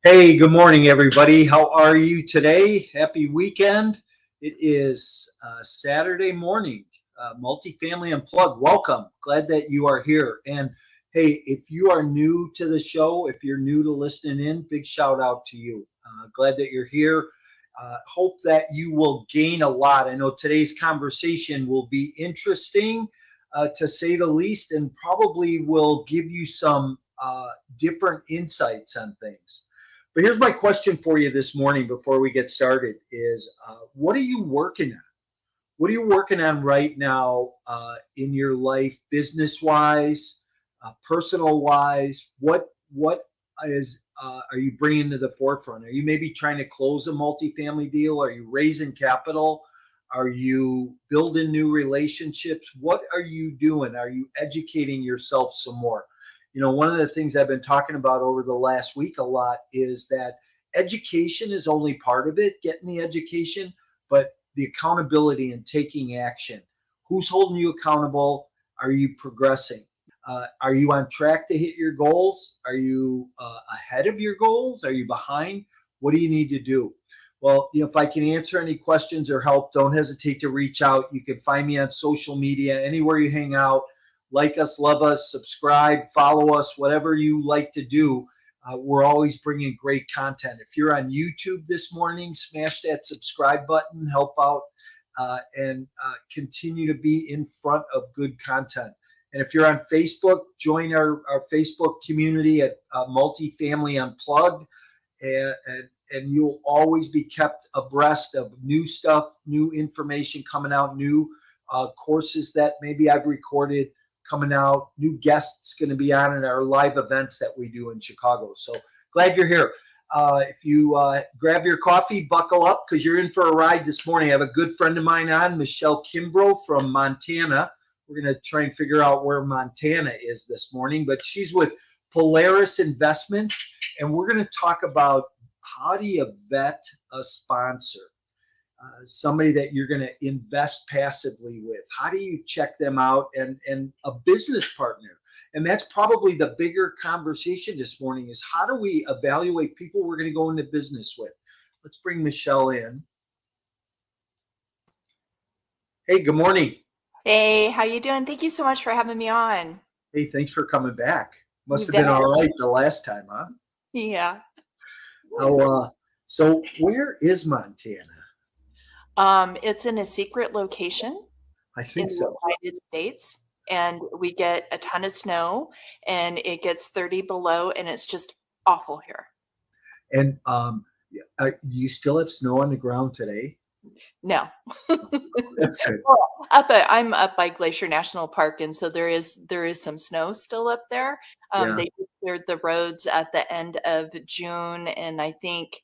Hey, good morning, everybody. How are you today? Happy weekend. It is Saturday morning, Multifamily Unplugged. Welcome. Glad that you are here. And hey, if you are new to the show, if you're new to listening in, big shout out to you. Glad that you're here. Hope that you will gain a lot. I know today's conversation will be interesting, to say the least, and probably will give you some different insights on things. But here's my question for you this morning before we get started is what are you working on? What are you working on right now in your life, business wise, personal wise? What is are you bringing to the forefront? Are you maybe trying to close a multifamily deal? Are you raising capital? Are you building new relationships? What are you doing? Are you educating yourself some more? One of the things I've been talking about over the last week a lot is that education is only part of it, getting the education, but the accountability and taking action. Who's holding you accountable? Are you progressing? Are you on track to hit your goals? Are you ahead of your goals? Are you behind? What do you need to do? Well, if I can answer any questions or help, don't hesitate to reach out. You can find me on social media, anywhere you hang out. Like us, love us, subscribe, follow us, whatever you like to do. We're always bringing great content. If you're on YouTube this morning, smash that subscribe button, help out, and continue to be in front of good content. And if you're on Facebook, join our Facebook community at Multifamily Unplugged, and you'll always be kept abreast of new stuff, new information coming out, new courses that maybe I've recorded coming out, new guests going to be on in our live events that we do in Chicago. So glad you're here. If you grab your coffee, buckle up, because you're in for a ride this morning. I have a good friend of mine on, Michelle Kimbrough from Montana. We're going to try and figure out where Montana is this morning, but she's with Polaris Investments, and we're going to talk about how do you vet a sponsor, somebody that you're going to invest passively with. How do you check them out, and a business partner? And that's probably the bigger conversation this morning is how do we evaluate people we're going to go into business with? Let's bring Michelle in. Hey, good morning. Hey, how you doing? Thank you so much for having me on. Hey, thanks for coming back. Must You have been bet. all right the last time, huh? Yeah. So where is Montana? It's in a secret location I in think the so. United States, and we get a ton of snow, and it gets 30 below, and it's just awful here. And you still have snow on the ground today? No. That's good. Well, I'm up by Glacier National Park, and so there is some snow still up there. Yeah. They cleared the roads at the end of June, and I think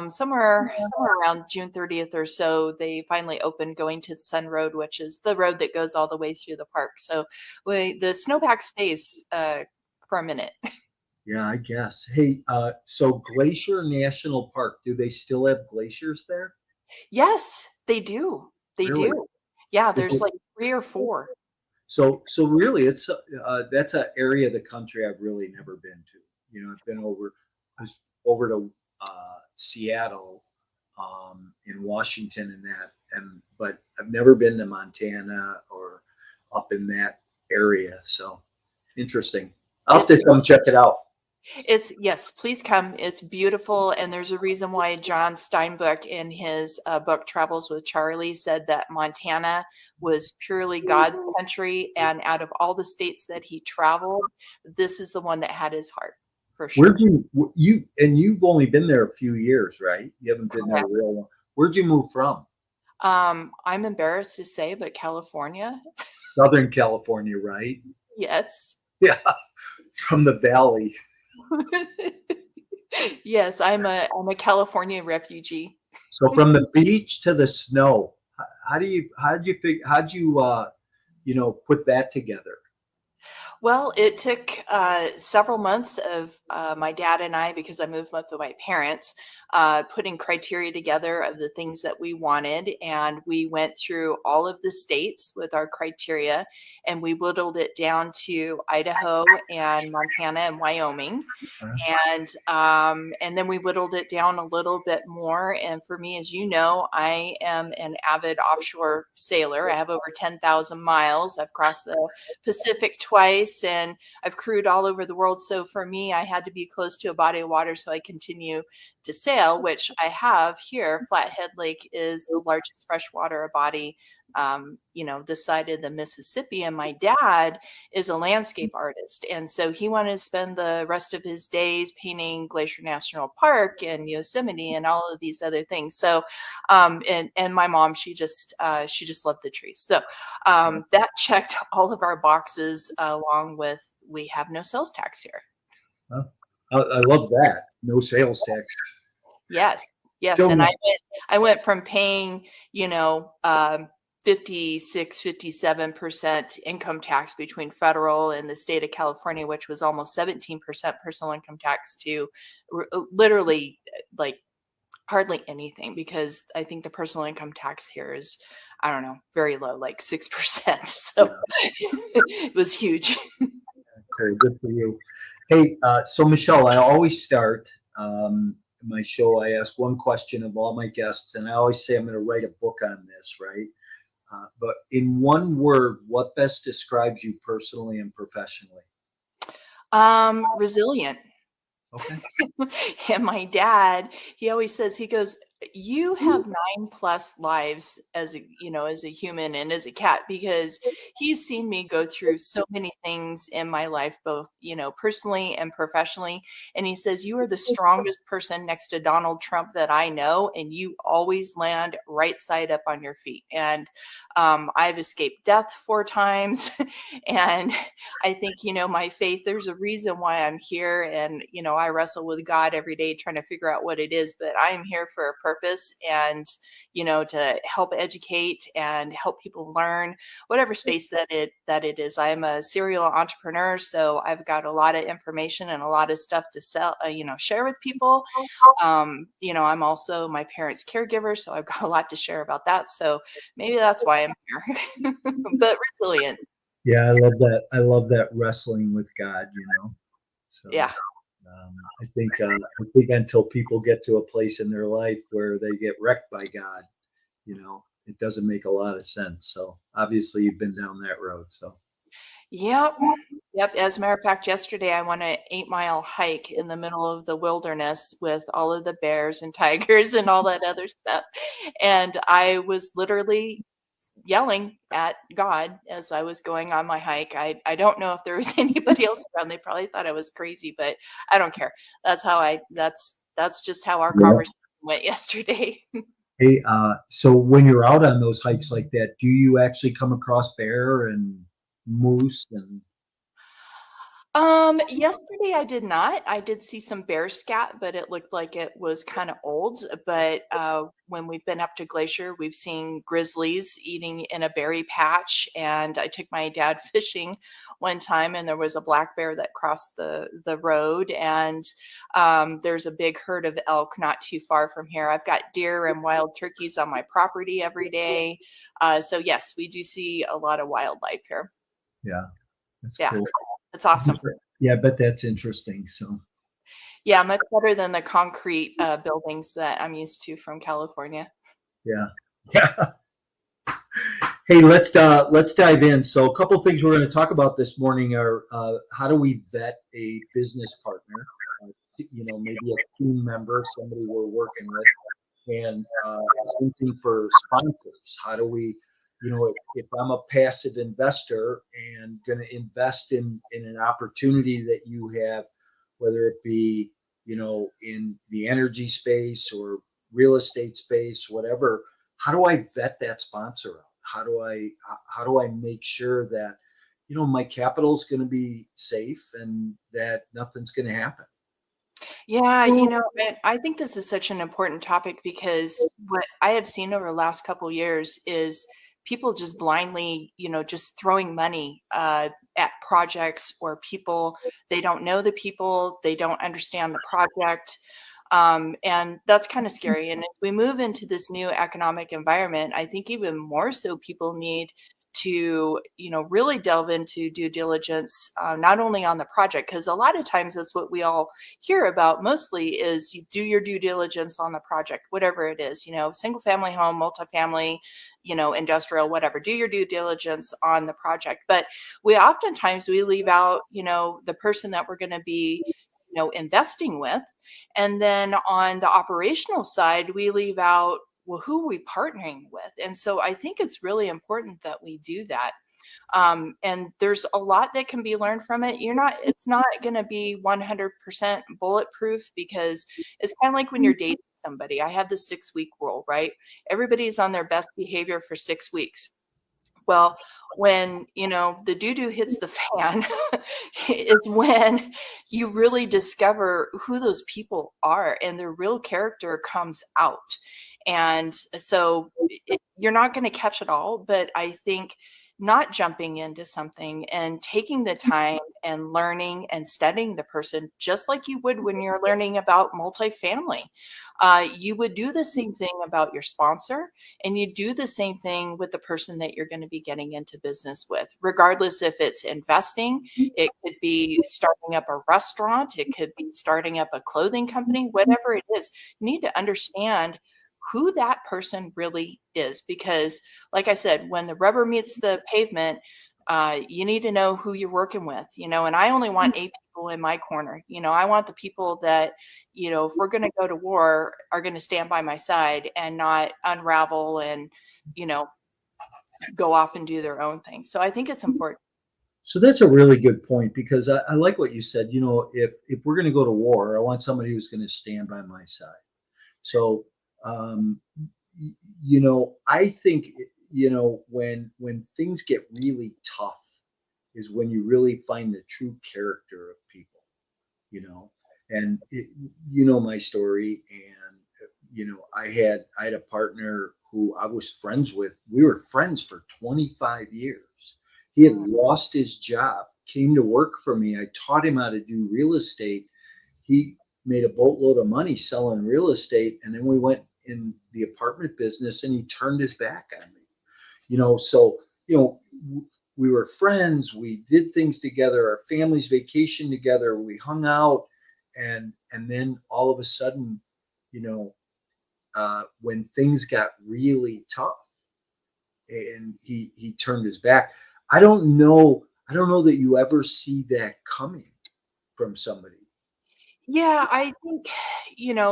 somewhere around June 30th or so, they finally opened going to the Sun Road, which is the road that goes all the way through the park. So the snowpack stays for a minute. Yeah, I guess. Hey, so Glacier National Park, do they still have glaciers there? Yes, they do. They Really? do. Yeah, Is there's it, like 3 or 4. so really, it's that's an area of the country I've really never been to. I've been over to Seattle, in Washington and that, but I've never been to Montana or up in that area. So interesting. I'll have to come check it out. Yes, please come. It's beautiful. And there's a reason why John Steinbeck in his book Travels with Charlie said that Montana was purely God's country. And out of all the states that he traveled, this is the one that had his heart for sure. You've only been there a few years, right? You haven't been there real long. Where'd you move from? I'm embarrassed to say, but California. Southern California, right? Yes. Yeah, from the valley. Yes, I'm a California refugee. So from the beach to the snow, how'd you put that together? Well, it took several months of my dad and I, because I moved with my parents, putting criteria together of the things that we wanted. And we went through all of the states with our criteria, and we whittled it down to Idaho and Montana and Wyoming. And then we whittled it down a little bit more. And for me, as you know, I am an avid offshore sailor. I have over 10,000 miles. I've crossed the Pacific twice, and I've crewed all over the world. So for me, I had to be close to a body of water so I continue to sail, which I have here. Flathead Lake is the largest freshwater body, this side of the Mississippi. And my dad is a landscape artist. And so he wanted to spend the rest of his days painting Glacier National Park and Yosemite and all of these other things. So, and my mom, she just loved the trees. So that checked all of our boxes, along with, we have no sales tax here. I love that. No sales tax. Yes. So, And I went from paying, 56, 57% income tax between federal and the state of California, which was almost 17% personal income tax, to literally like hardly anything, because I think the personal income tax here is, I don't know, very low, like 6%. So it was huge. Okay, good for you. Hey, so Michelle, I always start my show, I ask one question of all my guests, and I always say I'm going to write a book on this, right? But in one word, what best describes you personally and professionally? Resilient. Okay. And my dad, he always says, he goes, you have 9+ lives as a human and as a cat, because he's seen me go through so many things in my life, both, personally and professionally. And he says, you are the strongest person next to Donald Trump that I know, and you always land right side up on your feet. And I've escaped death 4 times. And I think, my faith, there's a reason why I'm here. And, I wrestle with God every day trying to figure out what it is, but I am here for a purpose, and, to help educate and help people learn whatever space that it is. I'm a serial entrepreneur, so I've got a lot of information and a lot of stuff to sell, share with people. I'm also my parents' caregiver, so I've got a lot to share about that. So maybe that's why I'm here. But resilient. Yeah, I love that. I love that, wrestling with God, So Yeah. I think until people get to a place in their life where they get wrecked by God, it doesn't make a lot of sense. So obviously you've been down that road. So Yep. As a matter of fact, yesterday I went an 8-mile hike in the middle of the wilderness with all of the bears and tigers and all that other stuff. And I was literally yelling at God as I was going on my hike. I don't know if there was anybody else around. They probably thought I was crazy, but I don't care. That's just how our conversation went yesterday. Hey, so when you're out on those hikes like that, do you actually come across bear and moose and? Yesterday I did not. I did see some bear scat, but it looked like it was kind of old. But when we've been up to Glacier, we've seen grizzlies eating in a berry patch. And I took my dad fishing one time, and there was a black bear that crossed the road. And there's a big herd of elk not too far from here. I've got deer and wild turkeys on my property every day. So yes, we do see a lot of wildlife here. Yeah, that's Yeah. cool. It's awesome. Yeah, I bet that's interesting. So yeah, much better than the concrete buildings that I'm used to from California. yeah. Hey, let's dive in. So a couple things we're going to talk about this morning are how do we vet a business partner, maybe a team member, somebody we're working with, and same thing for sponsors. How do we, if I'm a passive investor and going to invest in an opportunity that you have, whether it be, in the energy space or real estate space, whatever, how do I vet that sponsor out? How do I make sure that, my capital is going to be safe and that nothing's going to happen? Yeah, and I think this is such an important topic, because what I have seen over the last couple years is people just blindly, just throwing money at projects or people. They don't know the people, they don't understand the project. And that's kind of scary. And as we move into this new economic environment, I think even more so people need to, really delve into due diligence, not only on the project, because a lot of times that's what we all hear about mostly is you do your due diligence on the project, whatever it is, single family home, multifamily, industrial, whatever, do your due diligence on the project. But we leave out, the person that we're going to be, investing with. And then on the operational side, we leave out, well, who are we partnering with? And so I think it's really important that we do that. And there's a lot that can be learned from it. It's not going to be 100% bulletproof, because it's kind of like when you're dating somebody. I have the 6-week rule, right? Everybody's on their best behavior for 6 weeks. Well, when, the doo-doo hits the fan is when you really discover who those people are and their real character comes out. And so you're not going to catch it all, but I think not jumping into something and taking the time and learning and studying the person, just like you would when you're learning about multifamily. You would do the same thing about your sponsor, and you do the same thing with the person that you're going to be getting into business with, regardless if it's investing, it could be starting up a restaurant, it could be starting up a clothing company, whatever it is. You need to understand who that person really is, because like I said, when the rubber meets the pavement, you need to know who you're working with, and I only want 8 people in my corner. I want the people that, if we're going to go to war, are going to stand by my side and not unravel and, go off and do their own thing. So I think it's important. So that's a really good point, because I like what you said. If we're going to go to war, I want somebody who's going to stand by my side. So, I think, when things get really tough is when you really find the true character of people, and my story. And, I had a partner who I was friends with. We were friends for 25 years. He had lost his job, came to work for me. I taught him how to do real estate. He made a boatload of money selling real estate, and then we went in the apartment business, and he turned his back on me. So we were friends. We did things together. Our families vacationed together. We hung out, and then all of a sudden, when things got really tough, and he turned his back. I don't know that you ever see that coming from somebody. Yeah, I think,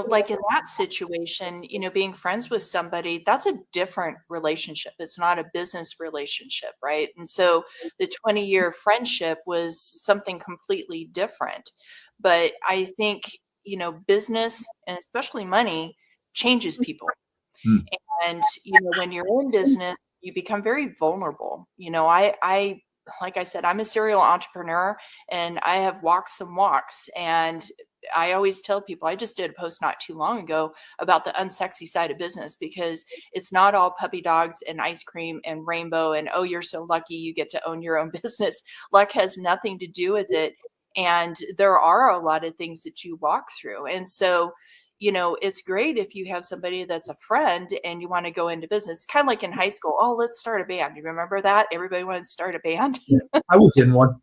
like in that situation, being friends with somebody, that's a different relationship. It's not a business relationship, right? And so the 20-year friendship was something completely different. But I think, business and especially money changes people. Hmm. And, when you're in business, you become very vulnerable. Like I said, I'm a serial entrepreneur, and I have walked some walks. And I always tell people, I just did a post not too long ago about the unsexy side of business, because it's not all puppy dogs and ice cream and rainbow and, oh, you're so lucky you get to own your own business. Luck has nothing to do with it. And there are a lot of things that you walk through. And so, it's great if you have somebody that's a friend and you want to go into business, kind of like in high school. Oh, let's start a band. You remember that? Everybody wanted to start a band. Yeah, I was in one.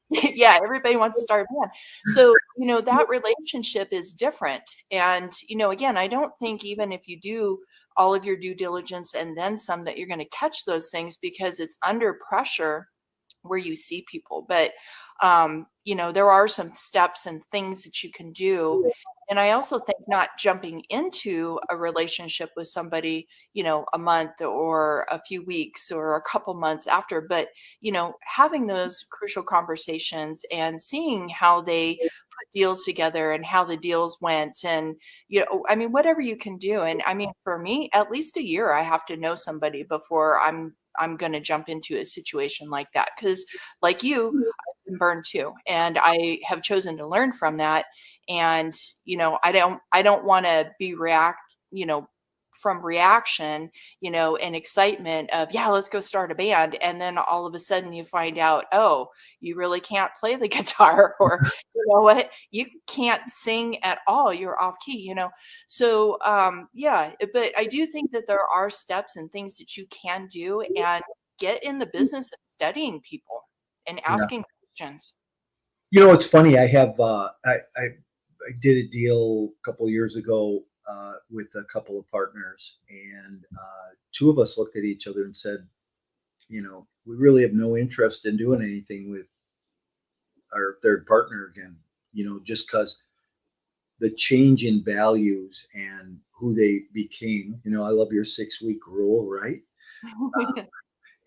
Yeah, everybody wants to start a band. So, that relationship is different. And, again, I don't think even if you do all of your due diligence and then some, that you're going to catch those things, because it's under pressure where you see people. But, there are some steps and things that you can do. And I also think not jumping into a relationship with somebody, a month or a few weeks or a couple months after, but, having those crucial conversations and seeing how they put deals together and how the deals went. And, whatever you can do. And I mean, for me, at least a year, I have to know somebody before I'm going to jump into a situation like that. Because like you, I've been burned too. And I have chosen to learn from that. And, I don't want to be from reaction, and excitement of, yeah, let's go start a band. And then all of a sudden you find out, oh, you really can't play the guitar, or, know what, you can't sing at all, you're off key, so yeah, but I do think that there are steps and things that you can do, and get in the business of studying people and Yeah. asking questions. It's funny. I did a deal a couple of years ago with a couple of partners, and two of us looked at each other and said, we really have no interest in doing anything with our third partner again. Just because the change in values and who they became. I love your 6 week rule, right?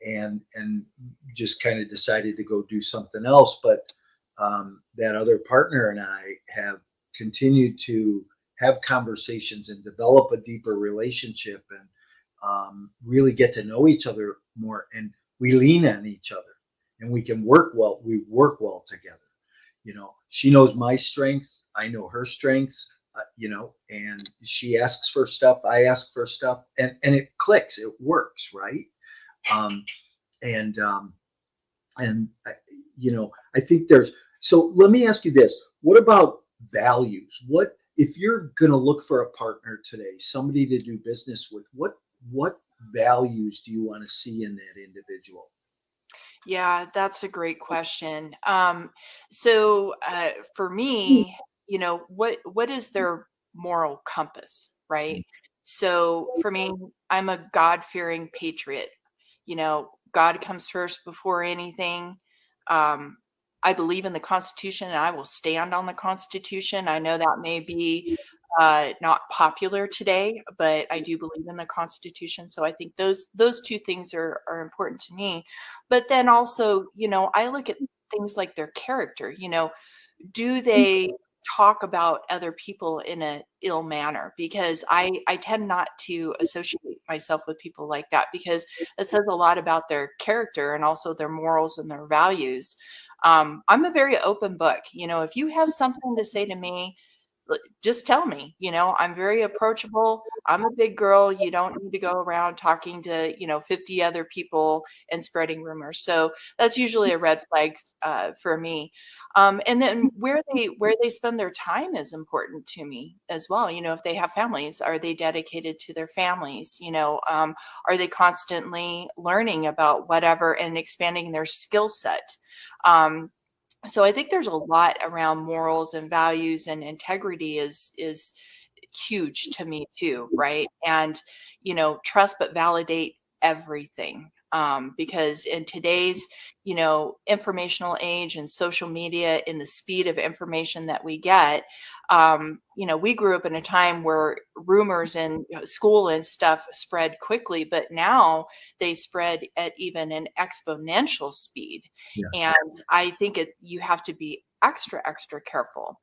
And just kind of decided to go do something else. But that other partner and I have continued to have conversations and develop a deeper relationship, and really get to know each other more. And we lean on each other, and we can work well. We work well together. She knows my strengths. I know her strengths. And she asks for stuff. I ask for stuff, and it clicks. It works, right? Um, and and I think there's. So let me ask you this: what about values? What if you're going to look for a partner today, somebody to do business with? What values do you want to see in that individual? Yeah, that's a great question. So for me, what is their moral compass, right? So for me, I'm a God-fearing patriot. God comes first before anything. Um, I believe in the Constitution, and I will stand on the Constitution. I know that may be not popular today, but I do believe in the Constitution. So I think those two things are important to me. But then also, I look at things like their character. Do they talk about other people in a ill manner? Because I tend not to associate myself with people like that, because it says a lot about their character and also their morals and their values. I'm a very open book. If you have something to say to me, just tell me. I'm very approachable. I'm a big girl. You don't need to go around talking to 50 other people and spreading rumors. So that's usually a red flag for me. And then where they spend their time is important to me as well. If they have families, are they dedicated to their families? Are they constantly learning about whatever and expanding their skill set? So I think there's a lot around morals and values, and integrity is huge to me too, right? And trust but validate everything. Because in today's informational age and social media, in the speed of information that we get, we grew up in a time where rumors and school and stuff spread quickly, but now they spread at even an exponential speed. Yeah. And I think you have to be extra careful.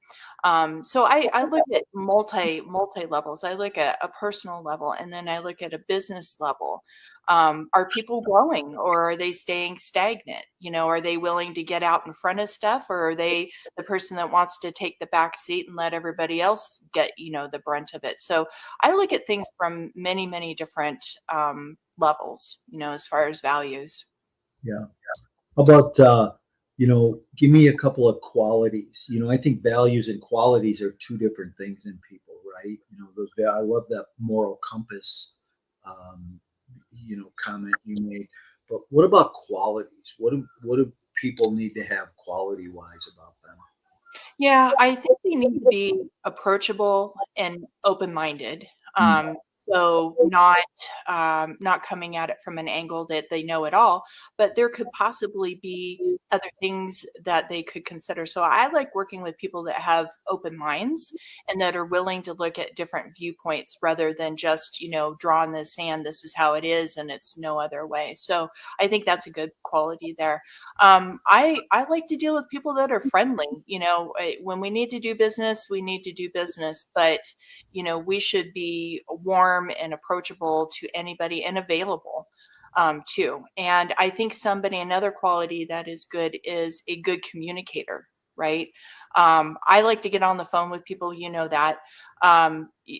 So I look at multi levels. I look at a personal level, and then I look at a business level. Are people growing, or are they staying stagnant? Are they willing to get out in front of stuff, or are they the person that wants to take the back seat and let everybody else get the brunt of it? So I look at things from many different levels, as far as values. Yeah. How about give me a couple of qualities. I think values and qualities are two different things in people, right? I love that moral compass, um, comment you made. But what about qualities? What do people need to have quality wise about them? Yeah, I think they need to be approachable and open-minded. Mm. So not coming at it from an angle that they know it all, but there could possibly be other things that they could consider. So I like working with people that have open minds and that are willing to look at different viewpoints rather than just, draw in the sand, this is how it is and it's no other way. So I think that's a good quality there. I like to deal with people that are friendly. When we need to do business, we need to do business, but we should be warm and approachable to anybody and available too. And I think another quality that is good is a good communicator. Right. I like to get on the phone with people, that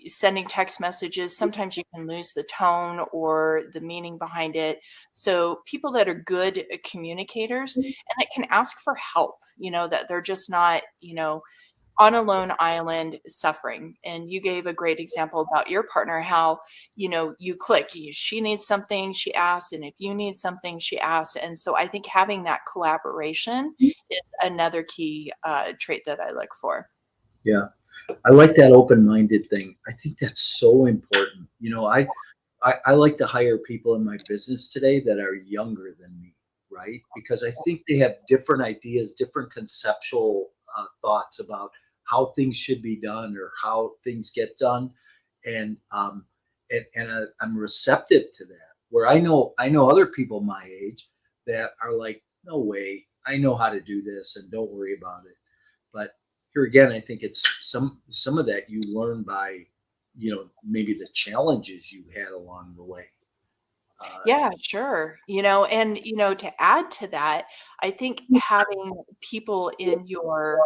sending text messages, sometimes you can lose the tone or the meaning behind it. So people that are good communicators and that can ask for help, that they're just not, on a lone island suffering. And you gave a great example about your partner, how, you click. She needs something, she asks. And if you need something, she asks. And so I think having that collaboration is another key trait that I look for. Yeah. I like that open-minded thing. I think that's so important. I like to hire people in my business today that are younger than me, right? Because I think they have different ideas, different conceptual thoughts about how things should be done or how things get done, and I'm receptive to that. Where I know other people my age that are like, no way, I know how to do this, and don't worry about it. But here again, I think it's some of that you learn by, maybe the challenges you had along the way. Yeah, sure. And to add to that, I think having people in your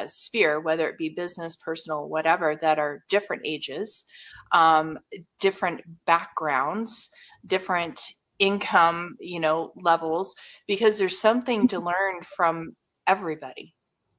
sphere, whether it be business, personal, whatever, that are different ages, different backgrounds, different income, levels, because there's something to learn from everybody.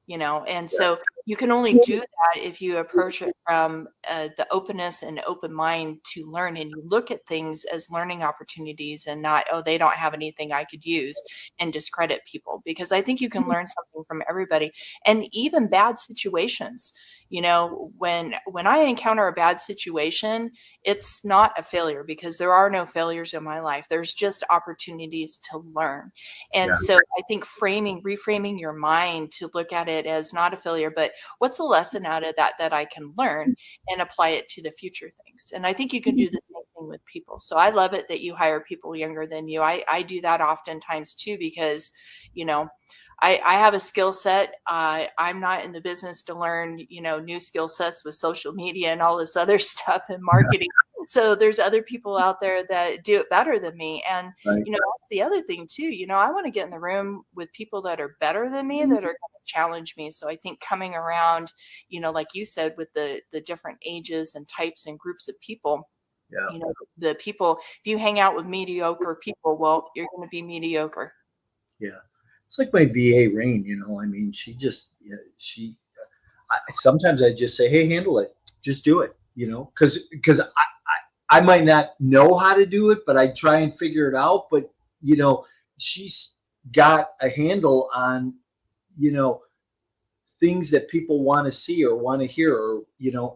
And so you can only do that if you approach it from the openness and open mind to learn, and you look at things as learning opportunities and not, oh, they don't have anything I could use, and discredit people, because I think you can learn something from everybody. And even bad situations, when I encounter a bad situation, it's not a failure, because there are no failures in my life. There's just opportunities to learn. And Yeah. so I think reframing your mind to look at it as not a failure, but what's the lesson out of that I can learn and apply it to the future things. And I think you can do the same thing with people. So I love it that you hire people younger than you. I do that oftentimes too, because, I have a skill set. I'm not in the business to learn, new skill sets with social media and all this other stuff and marketing. So there's other people out there that do it better than me. And, Right. that's the other thing too. I want to get in the room with people that are better than me, that are going to challenge me. So I think coming around, like you said, with the different ages and types and groups of people, Yeah. the people, if you hang out with mediocre people, well, you're going to be mediocre. Yeah. It's like my VA Rain, I mean, sometimes I just say, hey, handle it. Just do it, because I might not know how to do it, but I try and figure it out. But, she's got a handle on, things that people want to see or want to hear, or,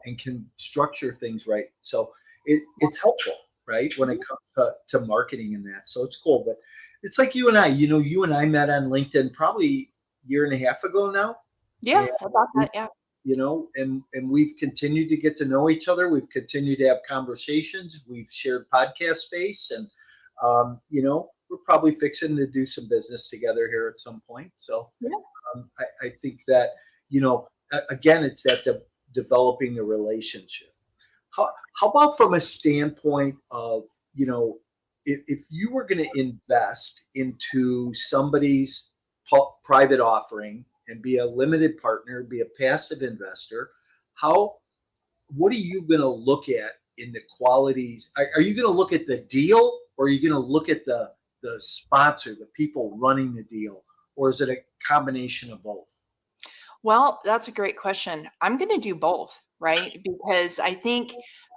and can structure things right. So it's helpful, right, when it comes to marketing and that. So it's cool. But it's like you and I, met on LinkedIn probably a year and a half ago now. Yeah, And about that. Yeah. and we've continued to get to know each other. We've continued to have conversations. We've shared podcast space, and we're probably fixing to do some business together here at some point. So Yeah. I think that, again, it's that developing a relationship. How about from a standpoint of, if you were going to invest into somebody's private offering and be a limited partner, be a passive investor, what are you going to look at in the qualities? Are you going to look at the deal, or are you going to look at the sponsor, the people running the deal, or is it a combination of both? Well, that's a great question. I'm going to do both, right? Because I think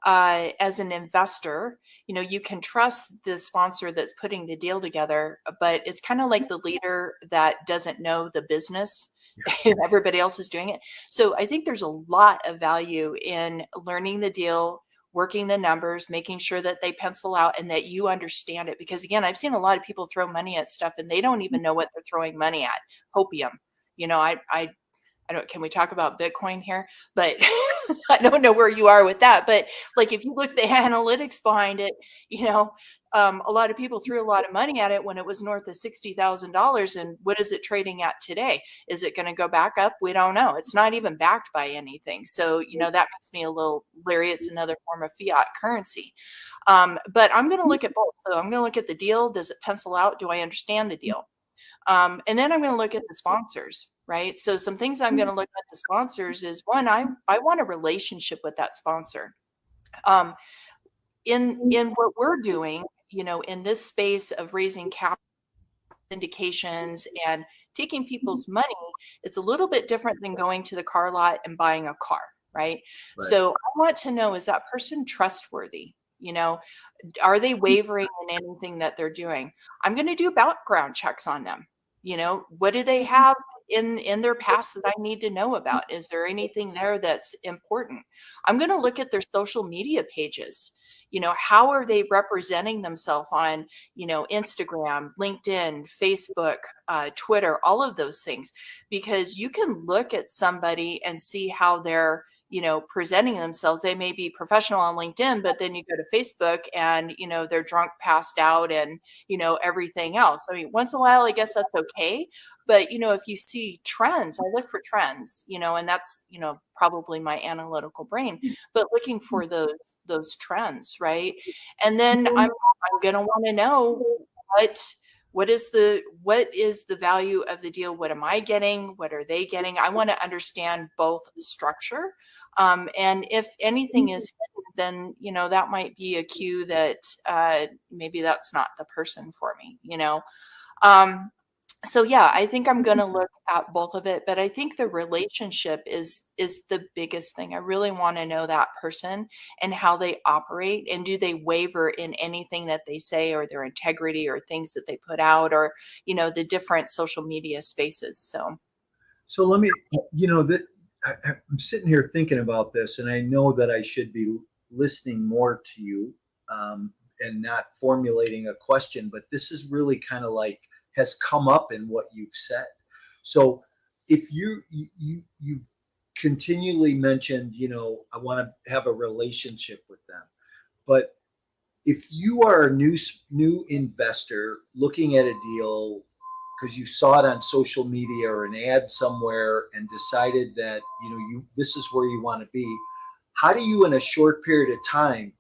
as an investor, you can trust the sponsor that's putting the deal together, but it's kind of like the leader that doesn't know the business. Everybody else is doing it. So I think there's a lot of value in learning the deal, working the numbers, making sure that they pencil out and that you understand it. Because again, I've seen a lot of people throw money at stuff and they don't even know what they're throwing money at. Hopium. I don't, can we talk about Bitcoin here? But I don't know where you are with that. But like, if you look at the analytics behind it, a lot of people threw a lot of money at it when it was north of $60,000. And what is it trading at today? Is it going to go back up? We don't know. It's not even backed by anything. So, that makes me a little leery. It's another form of fiat currency. But I'm going to look at both. So I'm going to look at the deal. Does it pencil out? Do I understand the deal? And then I'm going to look at the sponsors, right? So some things I'm going to look at the sponsors is, one, I want a relationship with that sponsor. In what we're doing, in this space of raising capital syndications and taking people's money, it's a little bit different than going to the car lot and buying a car, right? So I want to know, is that person trustworthy? Are they wavering in anything that they're doing? I'm going to do background checks on them. What do they have in their past that I need to know about? Is there anything there that's important? I'm going to look at their social media pages. How are they representing themselves on, Instagram, LinkedIn, Facebook, Twitter, all of those things, because you can look at somebody and see how they're presenting themselves. They may be professional on LinkedIn, but then you go to Facebook and, they're drunk, passed out, and, everything else. I mean, once in a while, I guess that's okay. But, if you see trends, I look for trends, and that's, probably my analytical brain, but looking for those trends, right? And then I'm going to want to know what is the value of the deal? What am I getting? What are they getting? I want to understand both structure. And if anything is hidden, then, that might be a cue that maybe that's not the person for me, So yeah, I think I'm going to look at both of it, but I think the relationship is the biggest thing. I really want to know that person and how they operate, and do they waver in anything that they say, or their integrity, or things that they put out, or the different social media spaces. So let me, I'm sitting here thinking about this, and I know that I should be listening more to you, and not formulating a question, but this is really kind of like has come up in what you've said. So if you've continually mentioned, I want to have a relationship with them, but if you are a new investor looking at a deal because you saw it on social media or an ad somewhere and decided that this is where you want to be, how do you in a short period of time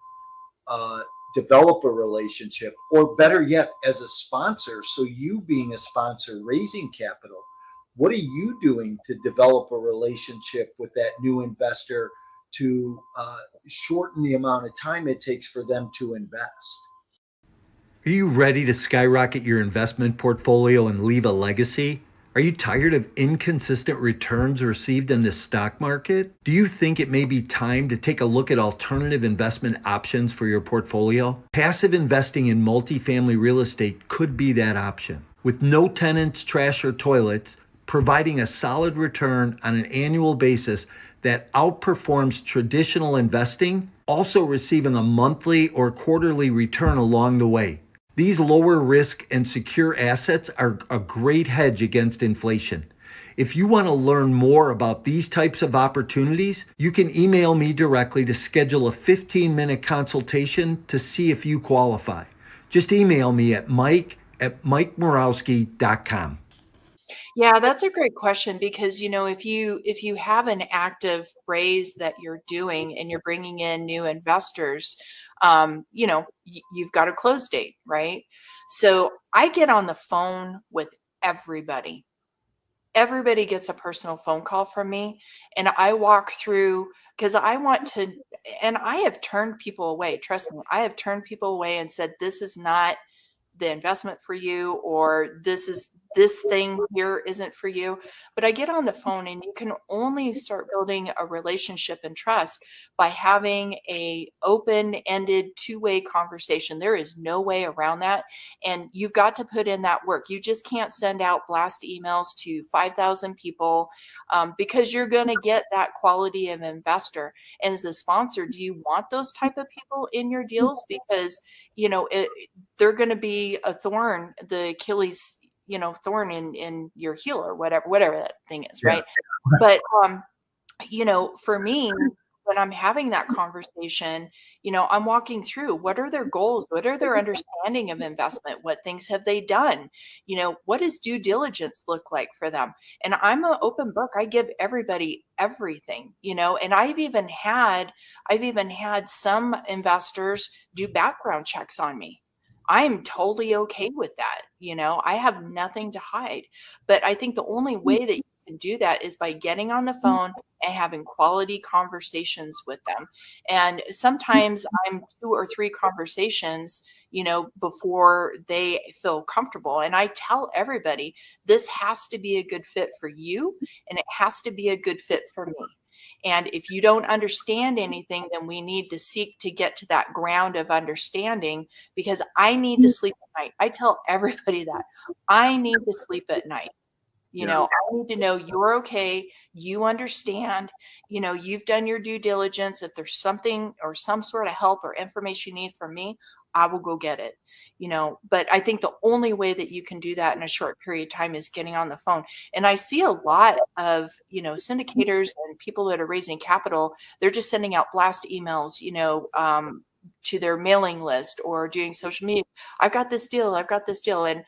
develop a relationship, or better yet, as a sponsor? So you being a sponsor raising capital, what are you doing to develop a relationship with that new investor to shorten the amount of time it takes for them to invest? Are you ready to skyrocket your investment portfolio and leave a legacy? Are you tired of inconsistent returns received in the stock market? Do you think it may be time to take a look at alternative investment options for your portfolio? Passive investing in multifamily real estate could be that option. With no tenants, trash, or toilets, providing a solid return on an annual basis that outperforms traditional investing, also receiving a monthly or quarterly return along the way. These lower risk and secure assets are a great hedge against inflation. If you want to learn more about these types of opportunities, you can email me directly to schedule a 15-minute consultation to see if you qualify. Just email me at mike@mikemorawski.com. Yeah, that's a great question, because if you have an active raise that you're doing and you're bringing in new investors, you've got a close date, right? So I get on the phone with everybody. Everybody gets a personal phone call from me, and I walk through, because I want to, and I have turned people away. Trust me, I have turned people away and said, this is not the investment for you, or this thing here isn't for you. But I get on the phone, and you can only start building a relationship and trust by having a open-ended two-way conversation. There is no way around that. And you've got to put in that work. You just can't send out blast emails to 5,000 people, because you're going to get that quality of investor. And as a sponsor, do you want those type of people in your deals? Because they're going to be a thorn, the Achilles, thorn in your heel, or whatever that thing is, right? But for me, when I'm having that conversation, I'm walking through, what are their goals? What are their understanding of investment? What things have they done? What does due diligence look like for them? And I'm an open book. I give everybody everything, and I've even had some investors do background checks on me. I'm totally okay with that. I have nothing to hide. But I think the only way that you can do that is by getting on the phone and having quality conversations with them. And sometimes I'm 2 or 3 conversations, before they feel comfortable. And I tell everybody, this has to be a good fit for you, and it has to be a good fit for me. And if you don't understand anything, then we need to seek to get to that ground of understanding, because I need to sleep at night. I tell everybody that I need to sleep at night. I need to know you're okay. You understand, you've done your due diligence. If there's something or some sort of help or information you need from me, I will go get it. But I think the only way that you can do that in a short period of time is getting on the phone. And I see a lot of, syndicators and people that are raising capital. They're just sending out blast emails, to their mailing list or doing social media. I've got this deal. I've got this deal. And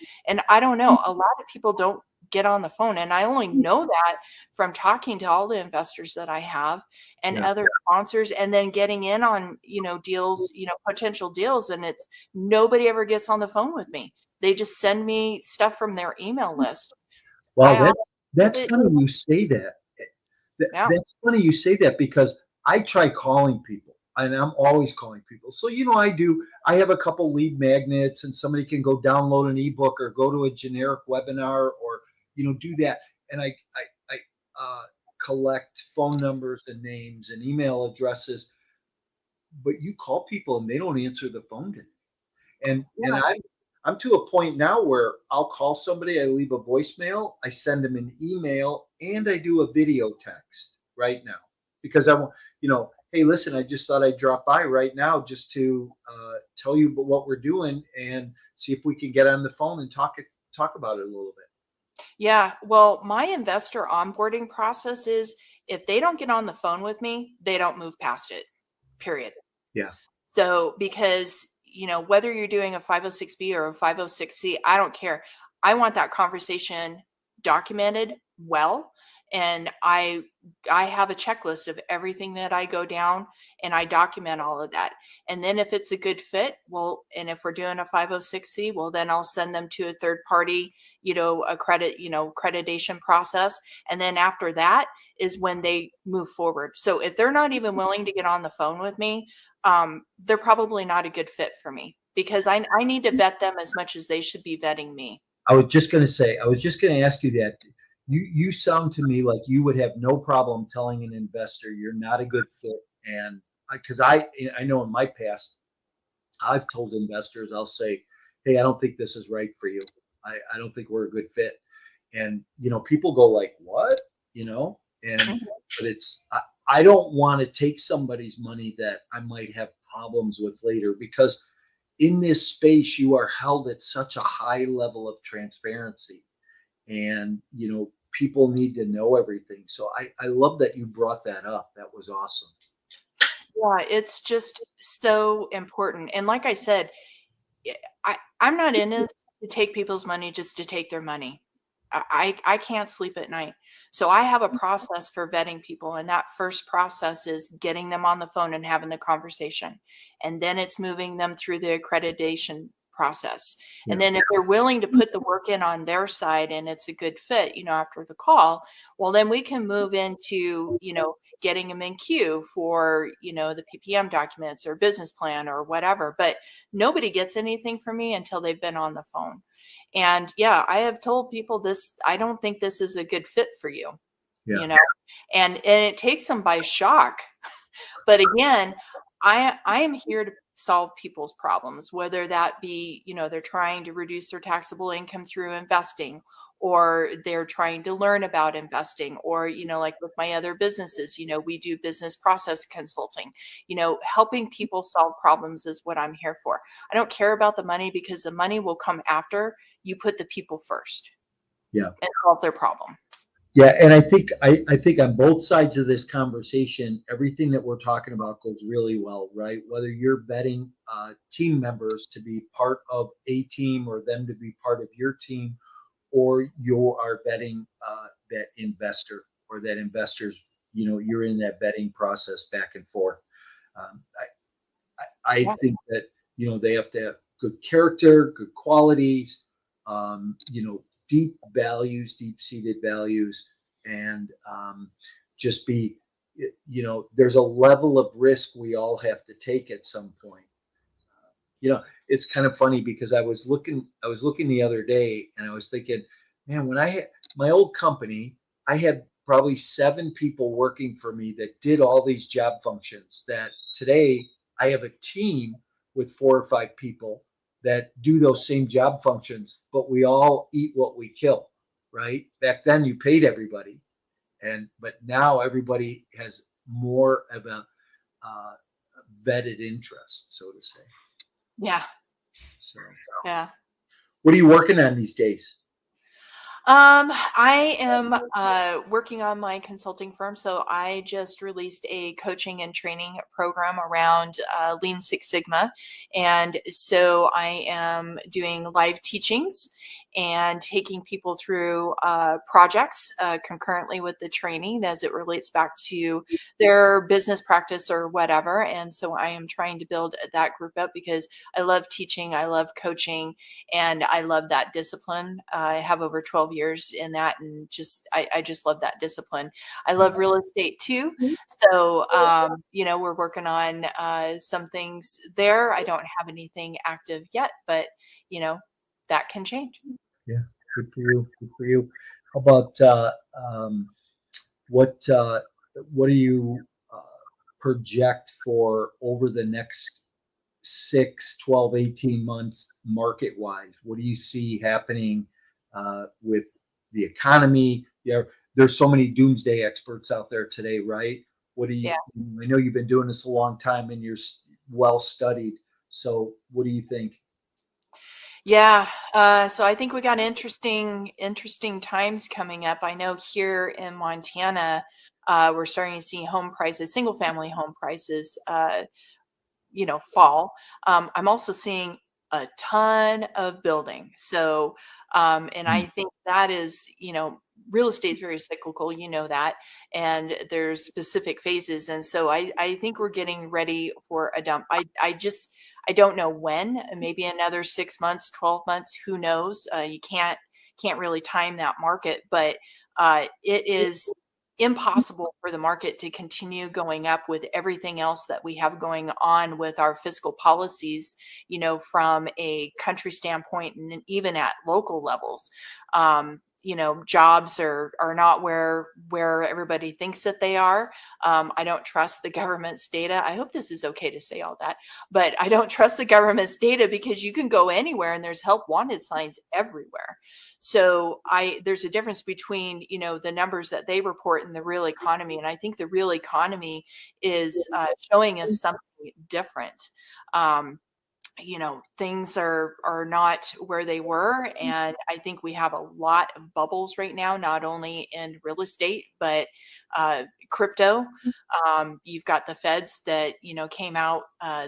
I don't know, a lot of people don't get on the phone. And I only know that from talking to all the investors that I have and other sponsors, and then getting in on, deals, potential deals. And it's nobody ever gets on the phone with me. They just send me stuff from their email list. Well, that's funny you say that. That's funny you say that, because I try calling people, and I'm always calling people. So, I have a couple lead magnets, and somebody can go download an ebook or go to a generic webinar or, do that. And I collect phone numbers and names and email addresses, but you call people and they don't answer the phone to me. And I'm to a point now where I'll call somebody, I leave a voicemail, I send them an email, and I do a video text right now, because I want, hey, listen, I just thought I'd drop by right now just to tell you what we're doing and see if we can get on the phone and talk about it a little bit. Yeah. Well, my investor onboarding process is, if they don't get on the phone with me, they don't move past it, period. Yeah. So, because, whether you're doing a 506B or a 506C, I don't care. I want that conversation documented well. And I have a checklist of everything that I go down, and I document all of that. And then if it's a good fit, and if we're doing a 506C, well, then I'll send them to a third party, accreditation process. And then after that is when they move forward. So if they're not even willing to get on the phone with me, they're probably not a good fit for me, because I need to vet them as much as they should be vetting me. I was just going to ask you that. You sound to me like you would have no problem telling an investor you're not a good fit. And because I know in my past, I've told investors, I'll say, hey, I don't think this is right for you. I don't think we're a good fit. And, people go like, what? But I don't want to take somebody's money that I might have problems with later, because in this space, you are held at such a high level of transparency. And, people need to know everything. So I love that you brought that up. That was awesome. Yeah, it's just so important. And like I said, I'm not in it to take people's money just to take their money. I can't sleep at night. So I have a process for vetting people. And that first process is getting them on the phone and having the conversation. And then it's moving them through the accreditation process. And then if they're willing to put the work in on their side and it's a good fit, after the call, well, then we can move into, getting them in queue for, the PPM documents or business plan or whatever. But nobody gets anything from me until they've been on the phone. And I have told people this, I don't think this is a good fit for you, and it takes them by shock. But again, I am here to solve people's problems, whether that be, they're trying to reduce their taxable income through investing, or they're trying to learn about investing, or, like with my other businesses, we do business process consulting, helping people solve problems is what I'm here for. I don't care about the money, because the money will come after you put the people first. And solve their problem. Yeah, and I think on both sides of this conversation, everything that we're talking about goes really well, right? Whether you're vetting team members to be part of a team or them to be part of your team, or you are vetting that investor, or that investors, you're in that vetting process back and forth. I think that, they have to have good character, good qualities, deep values, deep-seated values, and just be there's a level of risk we all have to take at some point. It's kind of funny because I was looking the other day and I was thinking, man, when I had my old company, I had probably 7 people working for me that did all these job functions that today I have a team with 4 or 5 people that do those same job functions, but we all eat what we kill, right? Back then you paid everybody, but now everybody has more of a vetted interest, so to say. Yeah. So, Yeah. what are you working on these days? I am working on my consulting firm. So I just released a coaching and training program around Lean Six Sigma. And so I am doing live teachings and taking people through projects concurrently with the training as it relates back to their business practice or whatever. And so I am trying to build that group up because I love teaching, I love coaching, and I love that discipline. I have over 12 years in that, and I just love that discipline. I love real estate too. So, we're working on some things there. I don't have anything active yet, but that can change. Yeah, good for you. Good for you. How about what do you project for over the next 6, 12, 18 months market wise? What do you see happening with the economy? There's so many doomsday experts out there today, right? What do you? Yeah. I know you've been doing this a long time and you're well studied. So, what do you think? Yeah. So I think we got interesting times coming up. I know here in Montana, we're starting to see home prices, single family home prices, fall. I'm also seeing a ton of building. So, and I think that is, real estate is very cyclical, that, and there's specific phases. And so I think we're getting ready for a dump. I don't know when, maybe another 6 months, 12 months, who knows? You can't really time that market, but it is impossible for the market to continue going up with everything else that we have going on with our fiscal policies, from a country standpoint and even at local levels. Jobs are not where everybody thinks that they are. I don't trust the government's data. I hope this is okay to say all that, but I don't trust the government's data because you can go anywhere and there's help wanted signs everywhere. So there's a difference between, the numbers that they report and the real economy. And I think the real economy is showing us something different. Things are not where they were. And I think we have a lot of bubbles right now, not only in real estate, but crypto. You've got the feds that, came out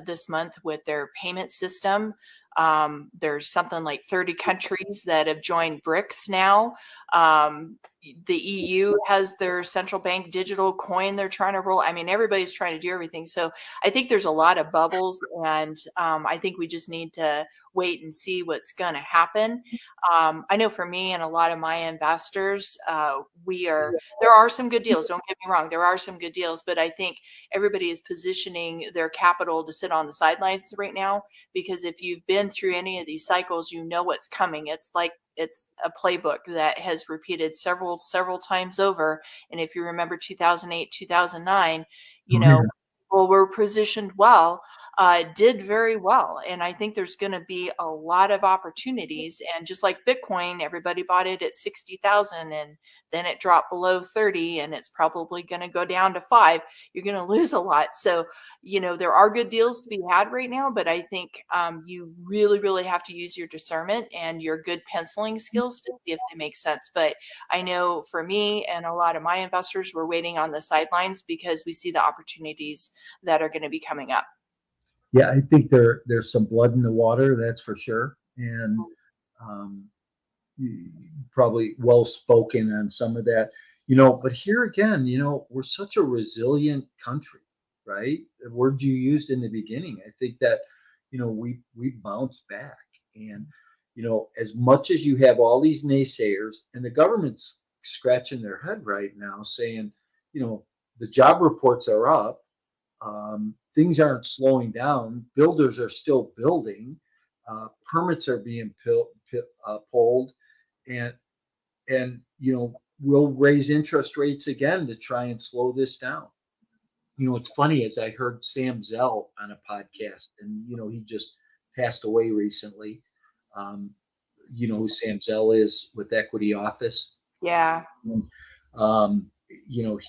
this month with their payment system. There's something like 30 countries that have joined BRICS now. The EU has their central bank digital coin they're trying to roll. I mean, everybody's trying to do everything. So I think there's a lot of bubbles, and I think we just need to wait and see what's going to happen. I know for me and a lot of my investors, there are some good deals. Don't get me wrong. There are some good deals, but I think everybody is positioning their capital to sit on the sidelines right now, because if you've been through any of these cycles, you know what's coming. It's like, it's a playbook that has repeated several times over. And if you remember 2008, 2009, people were positioned well, did very well. And I think there's going to be a lot of opportunities. And just like Bitcoin, everybody bought it at 60,000 and then it dropped below 30 and it's probably going to go down to 5. You're going to lose a lot. So, there are good deals to be had right now, but I think you really, really have to use your discernment and your good penciling skills to see if they make sense. But I know for me and a lot of my investors, we're waiting on the sidelines because we see the opportunities that are going to be coming up. Yeah, I think there's some blood in the water, that's for sure, and probably well spoken on some of that. But here again, we're such a resilient country, right? The word you used in the beginning, I think that we bounce back, and as much as you have all these naysayers, and the government's scratching their head right now, saying, the job reports are up. Things aren't slowing down. Builders are still building. Permits are being pulled, and we'll raise interest rates again to try and slow this down. It's funny, as I heard Sam Zell on a podcast, and he just passed away recently. Who Sam Zell is with Equity Office. Yeah.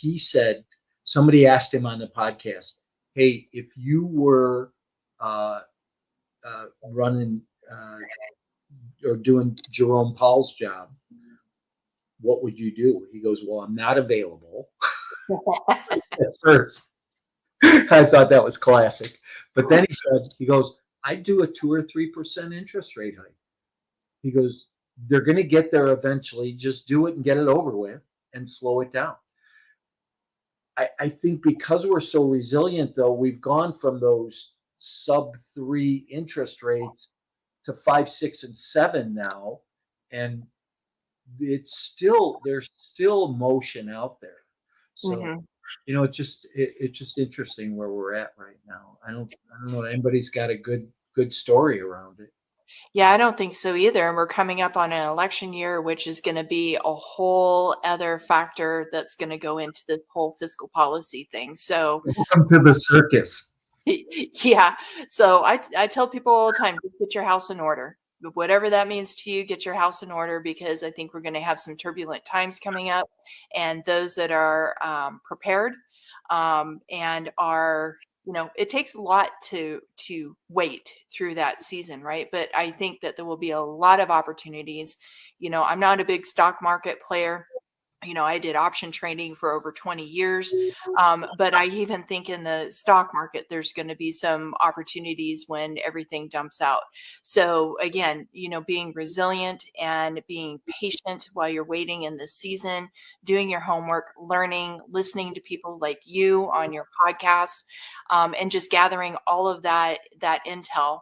He said, somebody asked him on the podcast, hey, if you were running or doing Jerome Powell's job, what would you do? He goes, well, I'm not available. At first, I thought that was classic. But then he goes, I'd do a 2 or 3% interest rate hike. He goes, they're going to get there eventually. Just do it and get it over with and slow it down. I think because we're so resilient, though, we've gone from those sub-3 interest rates to 5, 6, and 7 now, and there's still motion out there. So it's just interesting where we're at right now. I don't know if anybody's got a good story around it. Yeah, I don't think so either. And we're coming up on an election year, which is going to be a whole other factor that's going to go into this whole fiscal policy thing. So welcome to the circus. Yeah. So I tell people all the time, just get your house in order. Whatever that means to you, get your house in order, because I think we're going to have some turbulent times coming up. And those that are prepared and are, it takes a lot to wait through that season, right? But I think that there will be a lot of opportunities. I'm not a big stock market player. I did option trading for over 20 years. But I even think in the stock market, there's going to be some opportunities when everything dumps out. So again, being resilient and being patient while you're waiting in this season, doing your homework, learning, listening to people like you on your podcast, and just gathering all of that intel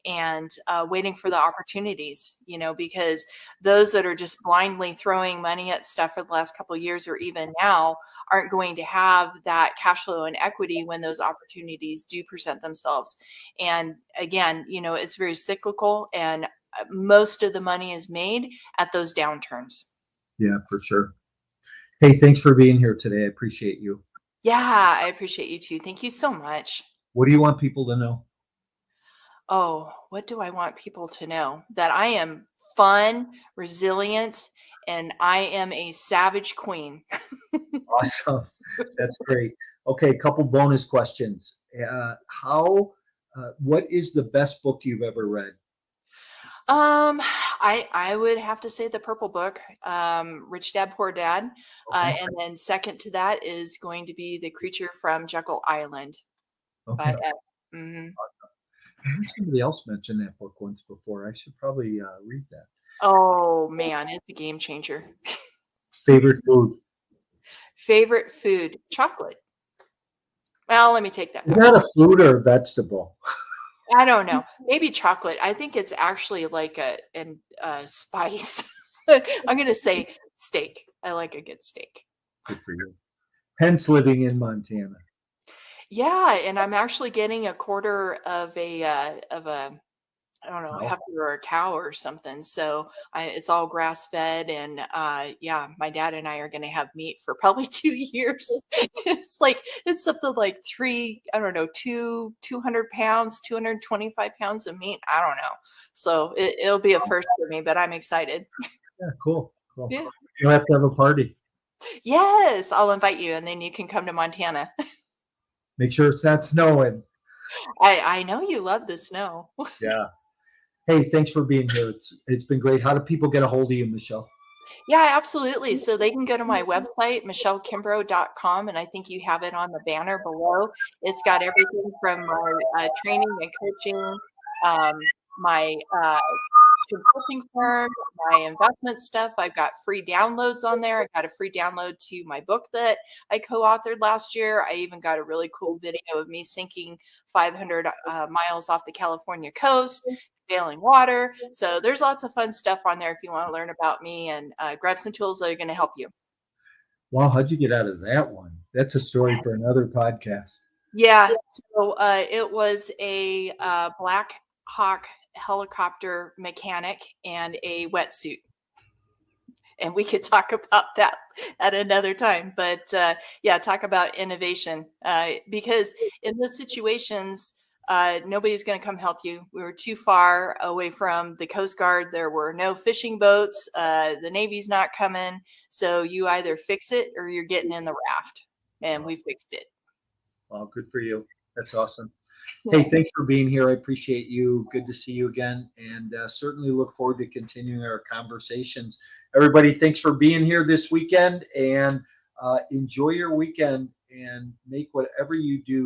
and waiting for the opportunities, because those that are just blindly throwing money at stuff for the last couple of years or even now aren't going to have that cash flow and equity when those opportunities do present themselves. And again, it's very cyclical, and most of the money is made at those downturns. Yeah, for sure. Hey, thanks for being here today. I appreciate you. Yeah, I appreciate you too. Thank you so much. What do you want people to know? Oh, what do I want people to know? That I am fun, resilient, and I am a savage queen. Awesome. That's great. Okay, a couple bonus questions. What is the best book you've ever read? I would have to say The Purple Book, Rich Dad, Poor Dad. Okay. And then second to that is going to be The Creature from Jekyll Island. Okay. By I heard somebody else mention that book once before. I should probably read that. Oh man, it's a game changer. Favorite food? Favorite food? Chocolate. Well, let me take that. Is that a food or a vegetable? I don't know. Maybe chocolate. I think it's actually like a spice. I'm going to say steak. I like a good steak. Good for you. Hence living in Montana. Yeah, and I'm actually getting a quarter of a I don't know, Wow. heifer or a cow or something. So it's all grass fed, and yeah, my dad and I are going to have meat for probably 2 years. It's something like 200 pounds, 225 pounds of meat. I don't know. So it'll be a first for me, but I'm excited. Yeah, cool. Yeah. You'll have to have a party. Yes, I'll invite you, and then you can come to Montana. Make sure it's not snowing. I know you love the snow. Yeah. Hey, thanks for being here. It's been great. How do people get a hold of you, Michelle? Yeah, absolutely. So they can go to my website, michellekimbrough.com, and I think you have it on the banner below. It's got everything from my training and coaching, my consulting firm, my investment stuff. I've got free downloads on there. I got a free download to my book that I co-authored last year. I even got a really cool video of me sinking 500 miles off the California coast, bailing water. So there's lots of fun stuff on there if you want to learn about me and grab some tools that are going to help you. Wow, how'd you get out of that one? That's a story for another podcast. Yeah. So it was a Black Hawk helicopter mechanic and a wetsuit. And we could talk about that at another time. But yeah, talk about innovation. Because in those situations, nobody's going to come help you. We were too far away from the Coast Guard. There were no fishing boats. The Navy's not coming. So you either fix it or you're getting in the raft. And we fixed it. Well, good for you. That's awesome. Hey, thanks for being here. I appreciate you. Good to see you again, and certainly look forward to continuing our conversations. Everybody, thanks for being here this weekend, and enjoy your weekend and make whatever you do